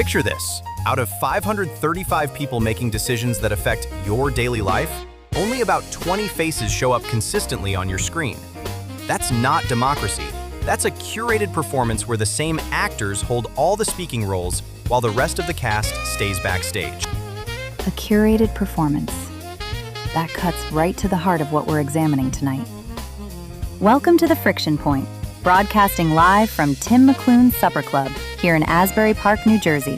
Picture this. Out of 535 people making decisions that affect your daily life, only about 20 faces show up consistently on your screen. That's not democracy. That's a curated performance where the same actors hold all the speaking roles while the rest of the cast stays backstage. A curated performance. That cuts right to the heart of what we're examining tonight. Welcome to The Friction Point, broadcasting live from Tim McLoone's Supper Club here in Asbury Park, New Jersey,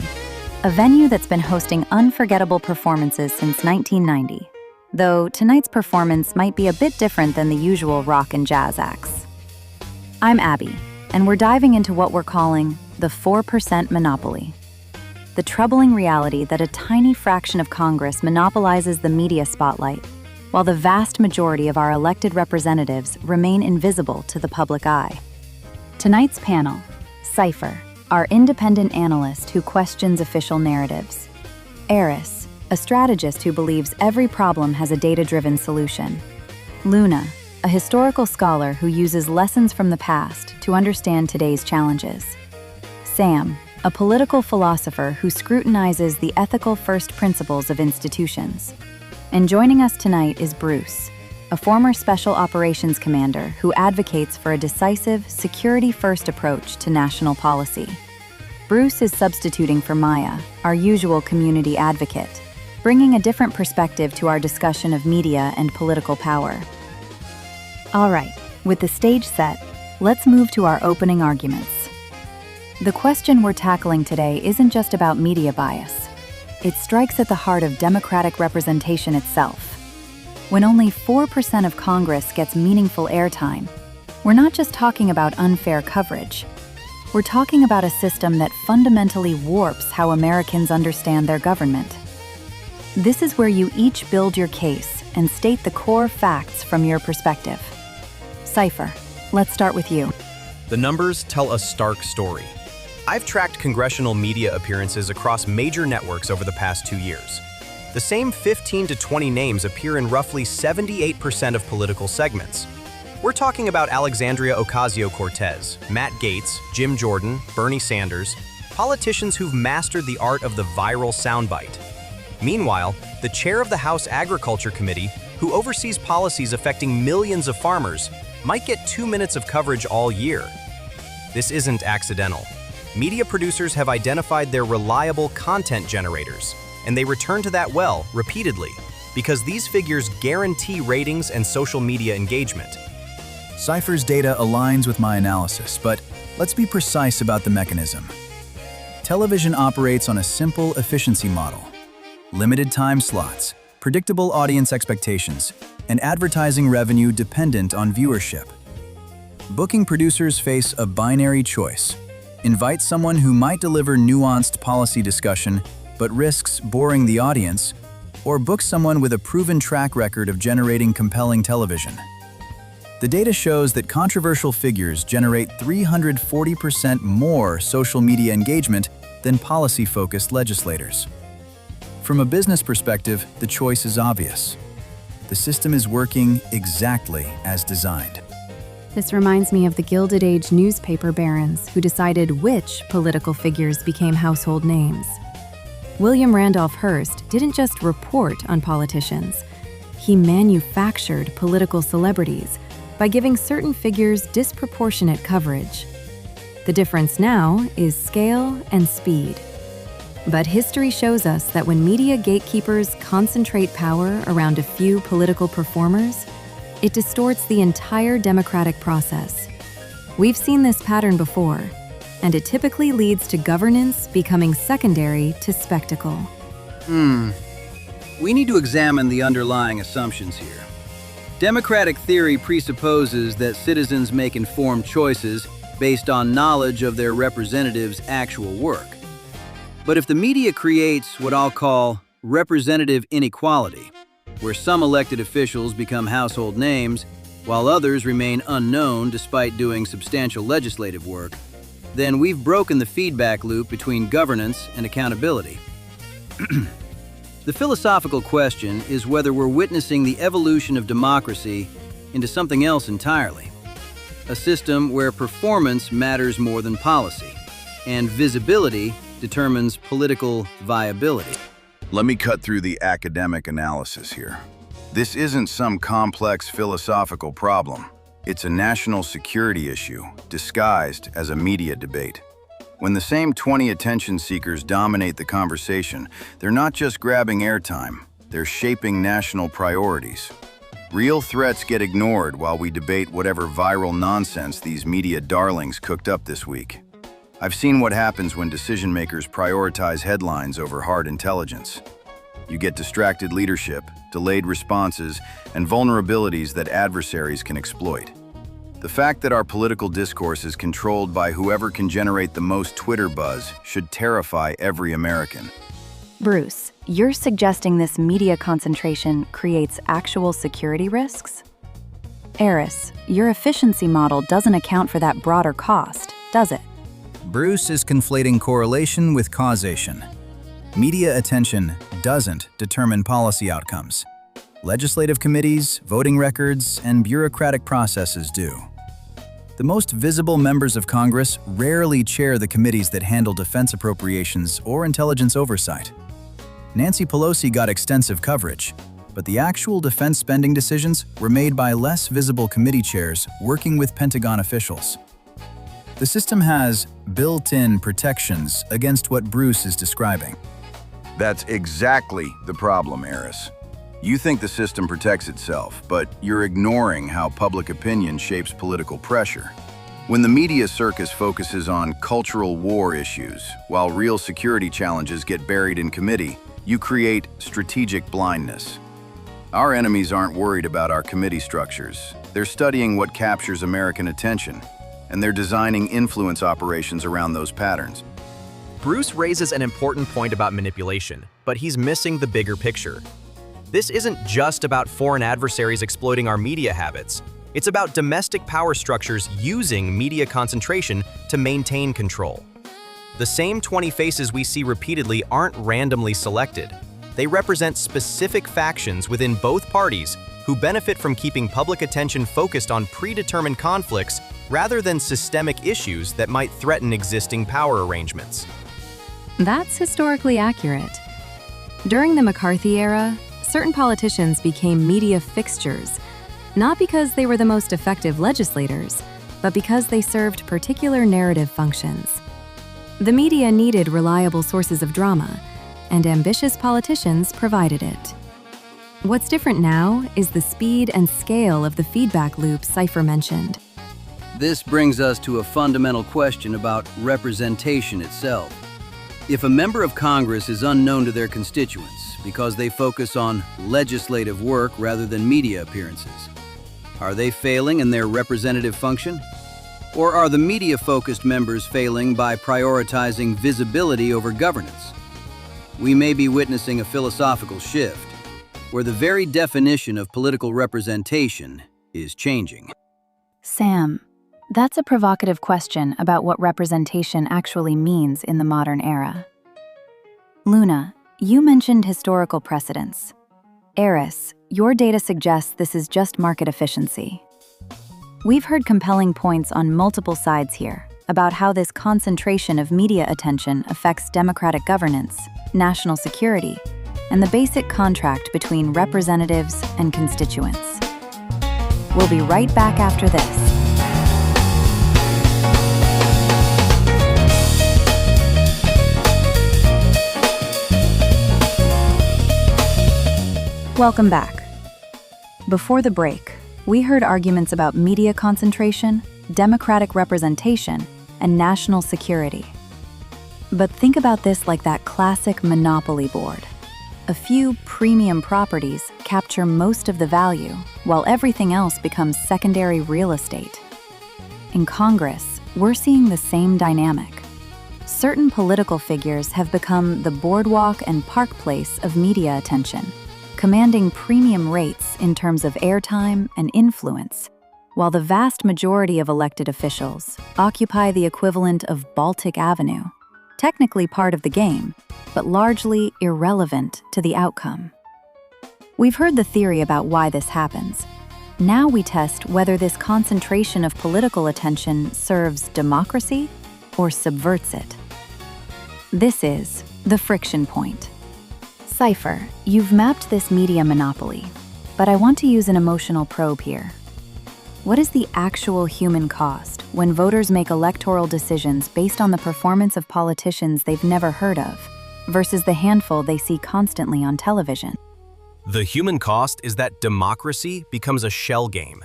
a venue that's been hosting unforgettable performances since 1990, though tonight's performance might be a bit different than the usual rock and jazz acts. I'm Abby, and we're diving into what we're calling the 4% monopoly. The troubling reality that a tiny fraction of Congress monopolizes the media spotlight, while the vast majority of our elected representatives remain invisible to the public eye. Tonight's panel, Cypher, our independent analyst who questions official narratives. Eris, a strategist who believes every problem has a data-driven solution. Luna, a historical scholar who uses lessons from the past to understand today's challenges. Sam, a political philosopher who scrutinizes the ethical first principles of institutions. And joining us tonight is Bruce, a former Special Operations Commander who advocates for a decisive, security-first approach to national policy. Bruce is substituting for Maya, our usual community advocate, bringing a different perspective to our discussion of media and political power. All right, with the stage set, let's move to our opening arguments. The question we're tackling today isn't just about media bias. It strikes at the heart of democratic representation itself. When only 4% of Congress gets meaningful airtime, we're not just talking about unfair coverage. We're talking about a system that fundamentally warps how Americans understand their government. This is where you each build your case and state the core facts from your perspective. Cypher, let's start with you. The numbers tell a stark story. I've tracked congressional media appearances across major networks over the past 2 years. The same 15 to 20 names appear in roughly 78% of political segments. We're talking about Alexandria Ocasio-Cortez, Matt Gaetz, Jim Jordan, Bernie Sanders, politicians who've mastered the art of the viral soundbite. Meanwhile, the chair of the House Agriculture Committee, who oversees policies affecting millions of farmers, might get 2 minutes of coverage all year. This isn't accidental. Media producers have identified their reliable content generators, and they return to that well repeatedly, because these figures guarantee ratings and social media engagement. Cypher's data aligns with my analysis, but let's be precise about the mechanism. Television operates on a simple efficiency model: limited time slots, predictable audience expectations, and advertising revenue dependent on viewership. Booking producers face a binary choice: invite someone who might deliver nuanced policy discussion but risks boring the audience, or book someone with a proven track record of generating compelling television. The data shows that controversial figures generate 340% more social media engagement than policy-focused legislators. From a business perspective, the choice is obvious. The system is working exactly as designed. This reminds me of the Gilded Age newspaper barons who decided which political figures became household names. William Randolph Hearst didn't just report on politicians. He manufactured political celebrities by giving certain figures disproportionate coverage. The difference now is scale and speed. But history shows us that when media gatekeepers concentrate power around a few political performers, it distorts the entire democratic process. We've seen this pattern before, and it typically leads to governance becoming secondary to spectacle. We need to examine the underlying assumptions here. Democratic theory presupposes that citizens make informed choices based on knowledge of their representatives' actual work. But if the media creates what I'll call representative inequality, where some elected officials become household names while others remain unknown despite doing substantial legislative work, then we've broken the feedback loop between governance and accountability. The philosophical question is whether we're witnessing the evolution of democracy into something else entirely. A system where performance matters more than policy, and visibility determines political viability. Let me cut through the academic analysis here. This isn't some complex philosophical problem. It's a national security issue, disguised as a media debate. When the same 20 attention seekers dominate the conversation, they're not just grabbing airtime, they're shaping national priorities. Real threats get ignored while we debate whatever viral nonsense these media darlings cooked up this week. I've seen what happens when decision-makers prioritize headlines over hard intelligence. You get distracted leadership, delayed responses, and vulnerabilities that adversaries can exploit. The fact that our political discourse is controlled by whoever can generate the most Twitter buzz should terrify every American. Bruce, you're suggesting this media concentration creates actual security risks? Eris, your efficiency model doesn't account for that broader cost, does it? Bruce is conflating correlation with causation. Media attention doesn't determine policy outcomes. Legislative committees, voting records, and bureaucratic processes do. The most visible members of Congress rarely chair the committees that handle defense appropriations or intelligence oversight. Nancy Pelosi got extensive coverage, but the actual defense spending decisions were made by less visible committee chairs working with Pentagon officials. The system has built-in protections against what Bruce is describing. That's exactly the problem, Eris. You think the system protects itself, but you're ignoring how public opinion shapes political pressure. When the media circus focuses on cultural war issues, while real security challenges get buried in committee, you create strategic blindness. Our enemies aren't worried about our committee structures. They're studying what captures American attention, and they're designing influence operations around those patterns. Bruce raises an important point about manipulation, but he's missing the bigger picture. This isn't just about foreign adversaries exploiting our media habits. It's about domestic power structures using media concentration to maintain control. The same 20 faces we see repeatedly aren't randomly selected. They represent specific factions within both parties who benefit from keeping public attention focused on predetermined conflicts rather than systemic issues that might threaten existing power arrangements. That's historically accurate. During the McCarthy era, certain politicians became media fixtures, not because they were the most effective legislators, but because they served particular narrative functions. The media needed reliable sources of drama, and ambitious politicians provided it. What's different now is the speed and scale of the feedback loop Cypher mentioned. This brings us to a fundamental question about representation itself. If a member of Congress is unknown to their constituents because they focus on legislative work rather than media appearances, are they failing in their representative function? Or are the media-focused members failing by prioritizing visibility over governance? We may be witnessing a philosophical shift, where the very definition of political representation is changing. Sam, that's a provocative question about what representation actually means in the modern era. Luna, you mentioned historical precedents. Eris, your data suggests this is just market efficiency. We've heard compelling points on multiple sides here about how this concentration of media attention affects democratic governance, national security, and the basic contract between representatives and constituents. We'll be right back after this. Welcome back. Before the break, we heard arguments about media concentration, democratic representation, and national security. But think about this like that classic monopoly board. A few premium properties capture most of the value, while everything else becomes secondary real estate. In Congress, we're seeing the same dynamic. Certain political figures have become the boardwalk and park place of media attention, commanding premium rates in terms of airtime and influence, while the vast majority of elected officials occupy the equivalent of Baltic Avenue, technically part of the game, but largely irrelevant to the outcome. We've heard the theory about why this happens. Now we test whether this concentration of political attention serves democracy or subverts it. This is the friction point. Cypher, you've mapped this media monopoly, but I want to use an emotional probe here. What is the actual human cost when voters make electoral decisions based on the performance of politicians they've never heard of versus the handful they see constantly on television? The human cost is that democracy becomes a shell game.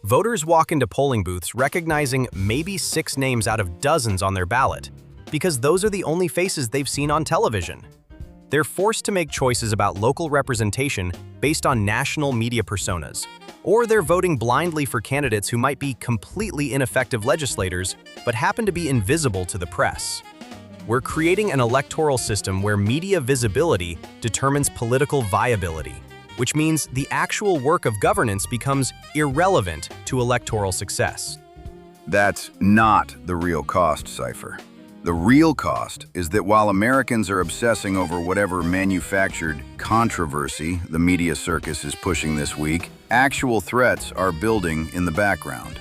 Voters walk into polling booths recognizing maybe 6 names out of dozens on their ballot, because those are the only faces they've seen on television. They're forced to make choices about local representation based on national media personas, or they're voting blindly for candidates who might be completely ineffective legislators but happen to be invisible to the press. We're creating an electoral system where media visibility determines political viability, which means the actual work of governance becomes irrelevant to electoral success. That's not the real cost, Cypher. The real cost is that while Americans are obsessing over whatever manufactured controversy the media circus is pushing this week, actual threats are building in the background.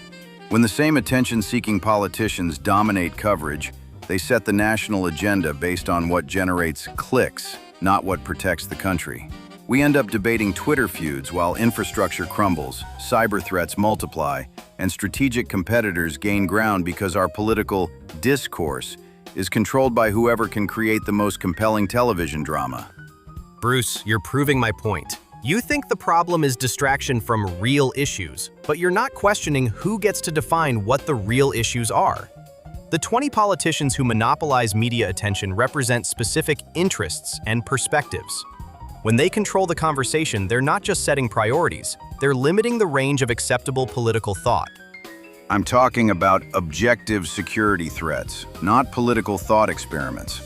When the same attention-seeking politicians dominate coverage, they set the national agenda based on what generates clicks, not what protects the country. We end up debating Twitter feuds while infrastructure crumbles, cyber threats multiply, and strategic competitors gain ground because our political discourse is controlled by whoever can create the most compelling television drama. Bruce, you're proving my point. You think the problem is distraction from real issues, but you're not questioning who gets to define what the real issues are. The 20 politicians who monopolize media attention represent specific interests and perspectives. When they control the conversation, they're not just setting priorities, they're limiting the range of acceptable political thought. I'm talking about objective security threats, not political thought experiments.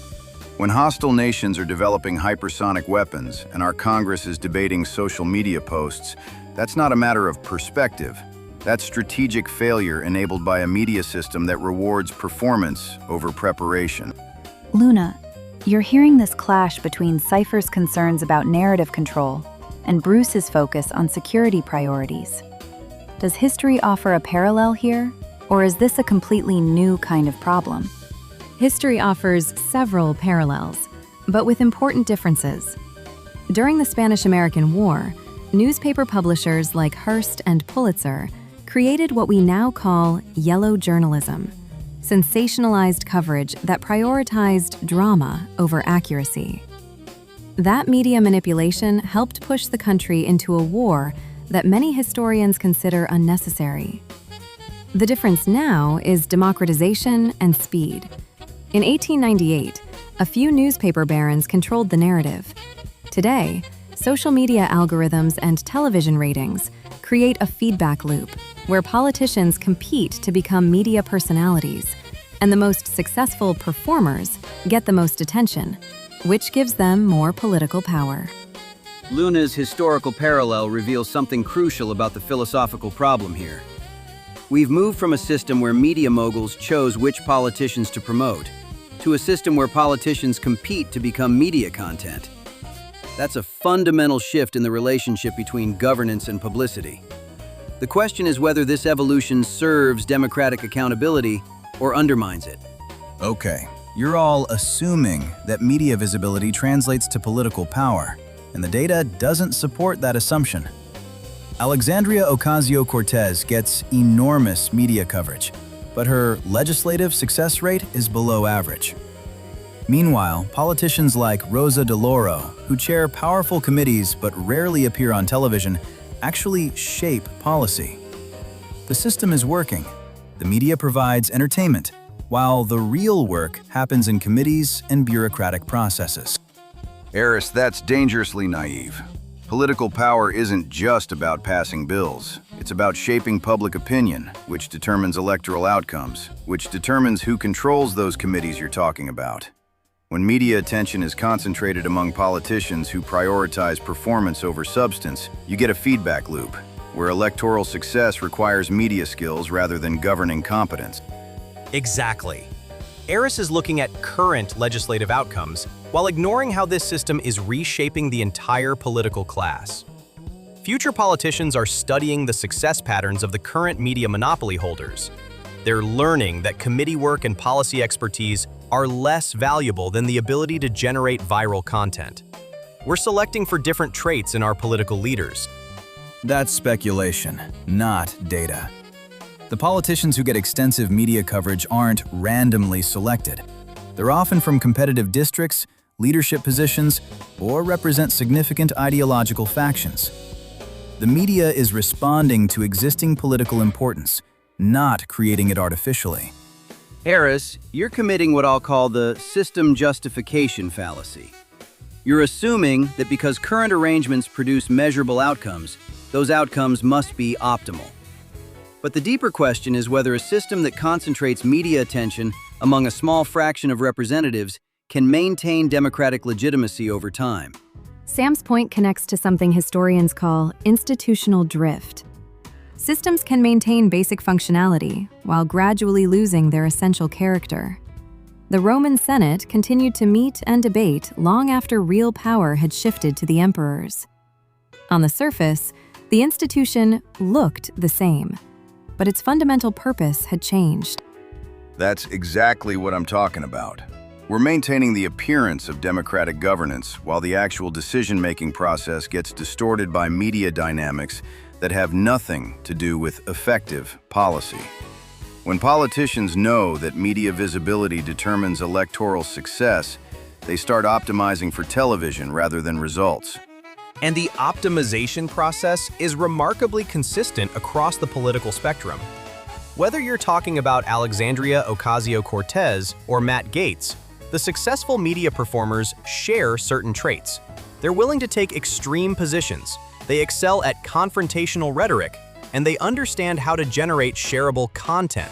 When hostile nations are developing hypersonic weapons and our Congress is debating social media posts, that's not a matter of perspective. That's strategic failure enabled by a media system that rewards performance over preparation. Luna, you're hearing this clash between Cypher's concerns about narrative control and Bruce's focus on security priorities. Does history offer a parallel here, or is this a completely new kind of problem? History offers several parallels, but with important differences. During the Spanish-American War, newspaper publishers like Hearst and Pulitzer created what we now call yellow journalism, sensationalized coverage that prioritized drama over accuracy. That media manipulation helped push the country into a war that many historians consider unnecessary. The difference now is democratization and speed. In 1898, a few newspaper barons controlled the narrative. Today, social media algorithms and television ratings create a feedback loop where politicians compete to become media personalities, and the most successful performers get the most attention, which gives them more political power. Luna's historical parallel reveals something crucial about the philosophical problem here. We've moved from a system where media moguls chose which politicians to promote, to a system where politicians compete to become media content. That's a fundamental shift in the relationship between governance and publicity. The question is whether this evolution serves democratic accountability or undermines it. Okay, you're all assuming that media visibility translates to political power, and the data doesn't support that assumption. Alexandria Ocasio-Cortez gets enormous media coverage, but her legislative success rate is below average. Meanwhile, politicians like Rosa DeLauro, who chair powerful committees but rarely appear on television, actually shape policy. The system is working. The media provides entertainment, while the real work happens in committees and bureaucratic processes. Eris, that's dangerously naive. Political power isn't just about passing bills. It's about shaping public opinion, which determines electoral outcomes, which determines who controls those committees you're talking about. When media attention is concentrated among politicians who prioritize performance over substance, you get a feedback loop, where electoral success requires media skills rather than governing competence. Exactly. Eris is looking at current legislative outcomes while ignoring how this system is reshaping the entire political class. Future politicians are studying the success patterns of the current media monopoly holders. They're learning that committee work and policy expertise are less valuable than the ability to generate viral content. We're selecting for different traits in our political leaders. That's speculation, not data. The politicians who get extensive media coverage aren't randomly selected. They're often from competitive districts, leadership positions, or represent significant ideological factions. The media is responding to existing political importance, not creating it artificially. Harris, you're committing what I'll call the system justification fallacy. You're assuming that because current arrangements produce measurable outcomes, those outcomes must be optimal. But the deeper question is whether a system that concentrates media attention among a small fraction of representatives can maintain democratic legitimacy over time. Sam's point connects to something historians call institutional drift. Systems can maintain basic functionality while gradually losing their essential character. The Roman Senate continued to meet and debate long after real power had shifted to the emperors. On the surface, the institution looked the same, but its fundamental purpose had changed. That's exactly what I'm talking about. We're maintaining the appearance of democratic governance while the actual decision-making process gets distorted by media dynamics that have nothing to do with effective policy. When politicians know that media visibility determines electoral success, they start optimizing for television rather than results. And the optimization process is remarkably consistent across the political spectrum. Whether you're talking about Alexandria Ocasio-Cortez or Matt Gaetz, the successful media performers share certain traits. They're willing to take extreme positions, they excel at confrontational rhetoric, and they understand how to generate shareable content.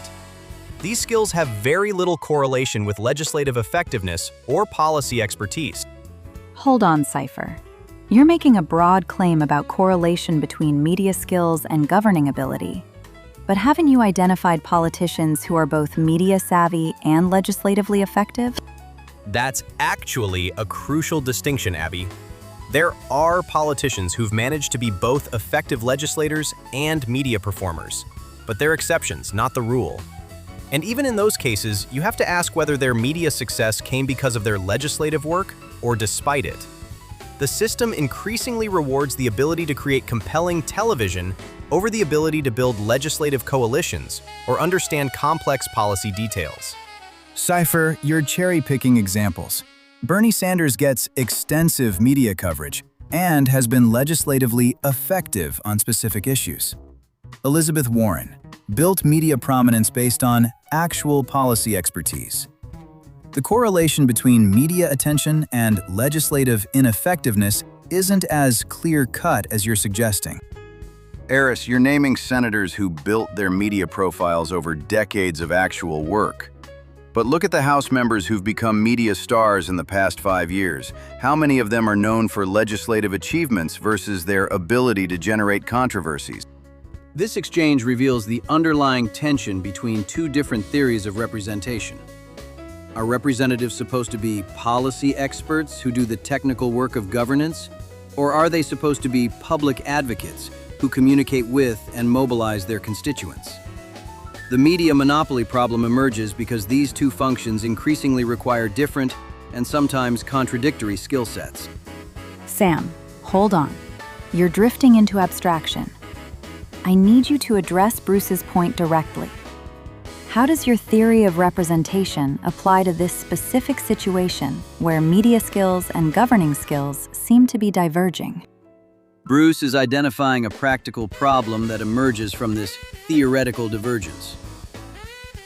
These skills have very little correlation with legislative effectiveness or policy expertise. Hold on, Cypher. You're making a broad claim about correlation between media skills and governing ability. But haven't you identified politicians who are both media savvy and legislatively effective? That's actually a crucial distinction, Abby. There are politicians who've managed to be both effective legislators and media performers, but they're exceptions, not the rule. And even in those cases, you have to ask whether their media success came because of their legislative work or despite it. The system increasingly rewards the ability to create compelling television over the ability to build legislative coalitions or understand complex policy details. Cypher, you're cherry-picking examples. Bernie Sanders gets extensive media coverage and has been legislatively effective on specific issues. Elizabeth Warren built media prominence based on actual policy expertise. The correlation between media attention and legislative ineffectiveness isn't as clear-cut as you're suggesting. Harris, you're naming senators who built their media profiles over decades of actual work. But look at the House members who've become media stars in the past 5 years. How many of them are known for legislative achievements versus their ability to generate controversies? This exchange reveals the underlying tension between two different theories of representation. Are representatives supposed to be policy experts who do the technical work of governance? Or are they supposed to be public advocates who communicate with and mobilize their constituents? The media monopoly problem emerges because these two functions increasingly require different and sometimes contradictory skill sets. Sam, hold on. You're drifting into abstraction. I need you to address Bruce's point directly. How does your theory of representation apply to this specific situation where media skills and governing skills seem to be diverging? Bruce is identifying a practical problem that emerges from this theoretical divergence.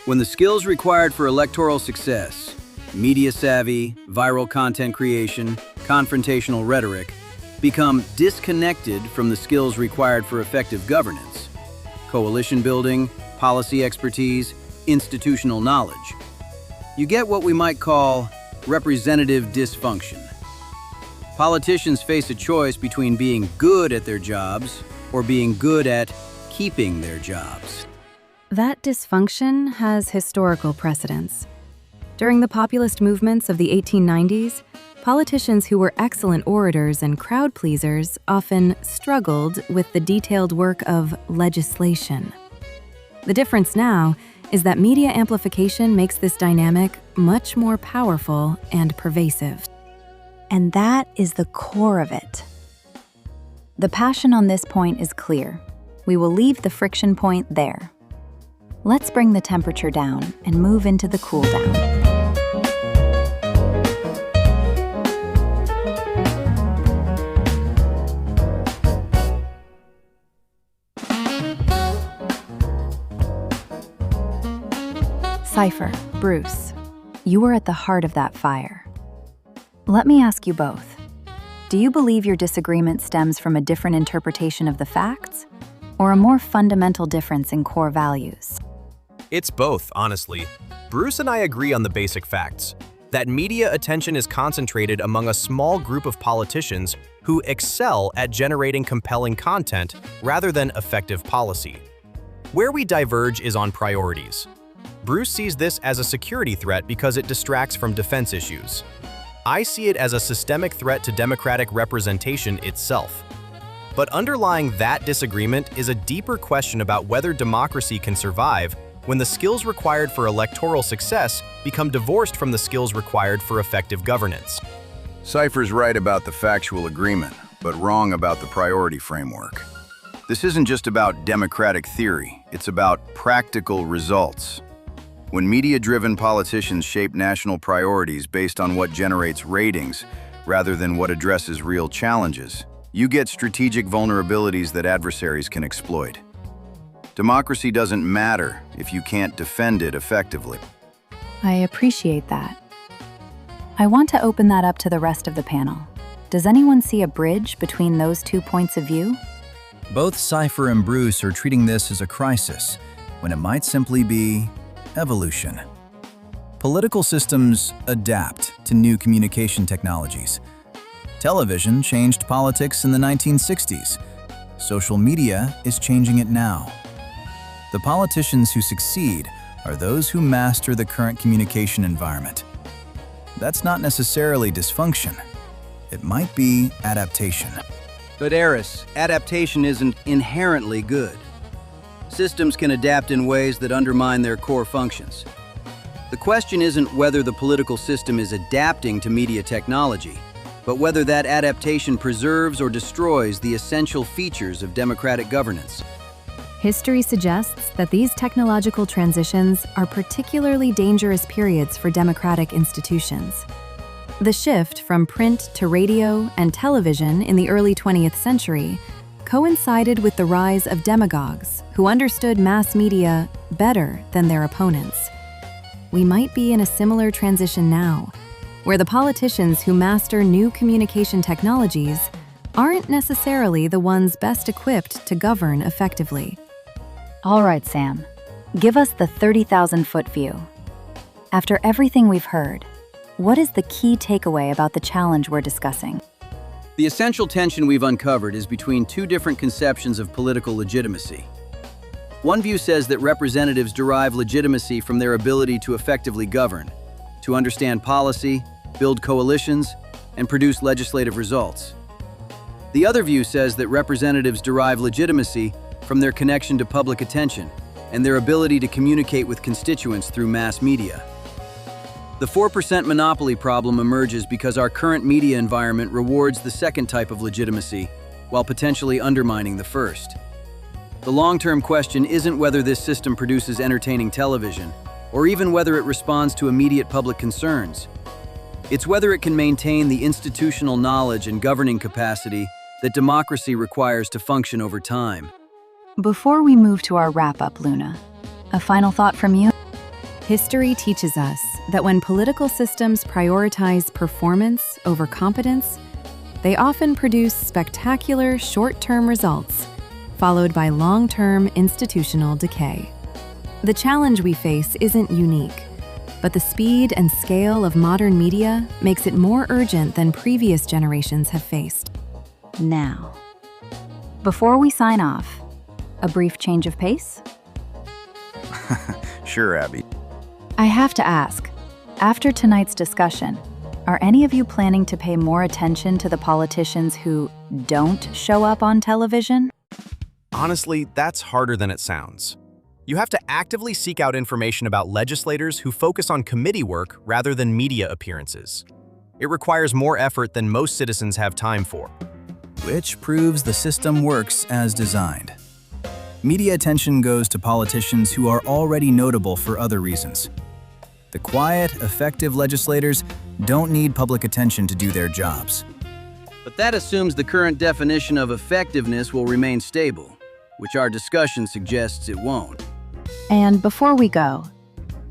When the skills required for electoral success, media savvy, viral content creation, confrontational rhetoric, become disconnected from the skills required for effective governance, coalition building, policy expertise, institutional knowledge, you get what we might call representative dysfunction. Politicians face a choice between being good at their jobs or being good at keeping their jobs. That dysfunction has historical precedence. During the populist movements of the 1890s, politicians who were excellent orators and crowd pleasers often struggled with the detailed work of legislation. The difference now is that media amplification makes this dynamic much more powerful and pervasive. And that is the core of it. The passion on this point is clear. We will leave the friction point there. Let's bring the temperature down and move into the cool down. Cypher, Bruce, you were at the heart of that fire. Let me ask you both. Do you believe your disagreement stems from a different interpretation of the facts, or a more fundamental difference in core values? It's both, honestly. Bruce and I agree on the basic facts, that media attention is concentrated among a small group of politicians who excel at generating compelling content rather than effective policy. Where we diverge is on priorities. Bruce sees this as a security threat because it distracts from defense issues. I see it as a systemic threat to democratic representation itself. But underlying that disagreement is a deeper question about whether democracy can survive when the skills required for electoral success become divorced from the skills required for effective governance. Cypher's right about the factual agreement, but wrong about the priority framework. This isn't just about democratic theory, it's about practical results. When media-driven politicians shape national priorities based on what generates ratings rather than what addresses real challenges, you get strategic vulnerabilities that adversaries can exploit. Democracy doesn't matter if you can't defend it effectively. I appreciate that. I want to open that up to the rest of the panel. Does anyone see a bridge between those 2 points of view? Both Cypher and Bruce are treating this as a crisis, when it might simply be evolution. Political systems adapt to new communication technologies. Television changed politics in the 1960s. Social media is changing it now. The politicians who succeed are those who master the current communication environment. That's not necessarily dysfunction. It might be adaptation. But Eris, adaptation isn't inherently good. Systems can adapt in ways that undermine their core functions. The question isn't whether the political system is adapting to media technology, but whether that adaptation preserves or destroys the essential features of democratic governance. History suggests that these technological transitions are particularly dangerous periods for democratic institutions. The shift from print to radio and television in the early 20th century coincided with the rise of demagogues who understood mass media better than their opponents. We might be in a similar transition now, where the politicians who master new communication technologies aren't necessarily the ones best equipped to govern effectively. All right, Sam. Give us the 30,000-foot view. After everything we've heard, what is the key takeaway about the challenge we're discussing? The essential tension we've uncovered is between two different conceptions of political legitimacy. One view says that representatives derive legitimacy from their ability to effectively govern, to understand policy, build coalitions, and produce legislative results. The other view says that representatives derive legitimacy from their connection to public attention and their ability to communicate with constituents through mass media. The 4% monopoly problem emerges because our current media environment rewards the second type of legitimacy while potentially undermining the first. The long-term question isn't whether this system produces entertaining television, or even whether it responds to immediate public concerns. It's whether it can maintain the institutional knowledge and governing capacity that democracy requires to function over time. Before we move to our wrap-up, Luna, a final thought from you? History teaches us that when political systems prioritize performance over competence, they often produce spectacular short-term results, followed by long-term institutional decay. The challenge we face isn't unique, but the speed and scale of modern media makes it more urgent than previous generations have faced. Now, before we sign off, a brief change of pace? Sure, Abby. I have to ask, after tonight's discussion, are any of you planning to pay more attention to the politicians who don't show up on television? Honestly, that's harder than it sounds. You have to actively seek out information about legislators who focus on committee work rather than media appearances. It requires more effort than most citizens have time for. Which proves the system works as designed. Media attention goes to politicians who are already notable for other reasons. The quiet, effective legislators don't need public attention to do their jobs. But that assumes the current definition of effectiveness will remain stable, which our discussion suggests it won't. And before we go,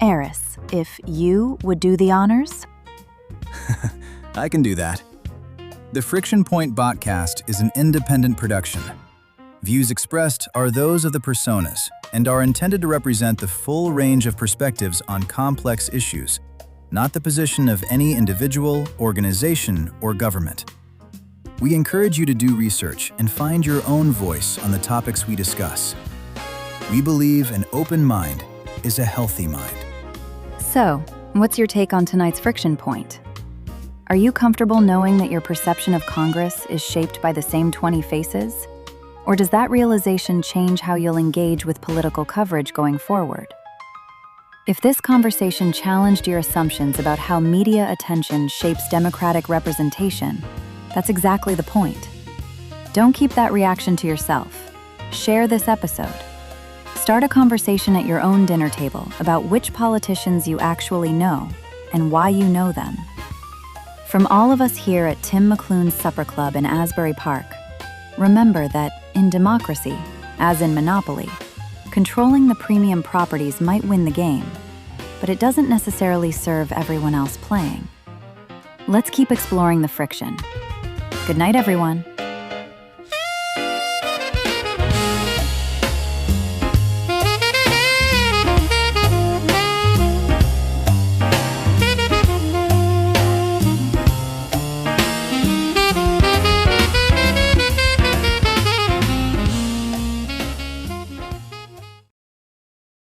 Eris, if you would do the honors? I can do that. The Friction Point Botcast is an independent production. Views expressed are those of the personas and are intended to represent the full range of perspectives on complex issues, not the position of any individual, organization, or government. We encourage you to do research and find your own voice on the topics we discuss. We believe an open mind is a healthy mind. So, what's your take on tonight's Friction Point? Are you comfortable knowing that your perception of Congress is shaped by the same 20 faces? Or does that realization change how you'll engage with political coverage going forward? If this conversation challenged your assumptions about how media attention shapes democratic representation, that's exactly the point. Don't keep that reaction to yourself. Share this episode. Start a conversation at your own dinner table about which politicians you actually know and why you know them. From all of us here at Tim McLoone Supper Club in Asbury Park, remember that in democracy, as in Monopoly, controlling the premium properties might win the game, but it doesn't necessarily serve everyone else playing. Let's keep exploring the friction. Good night, everyone.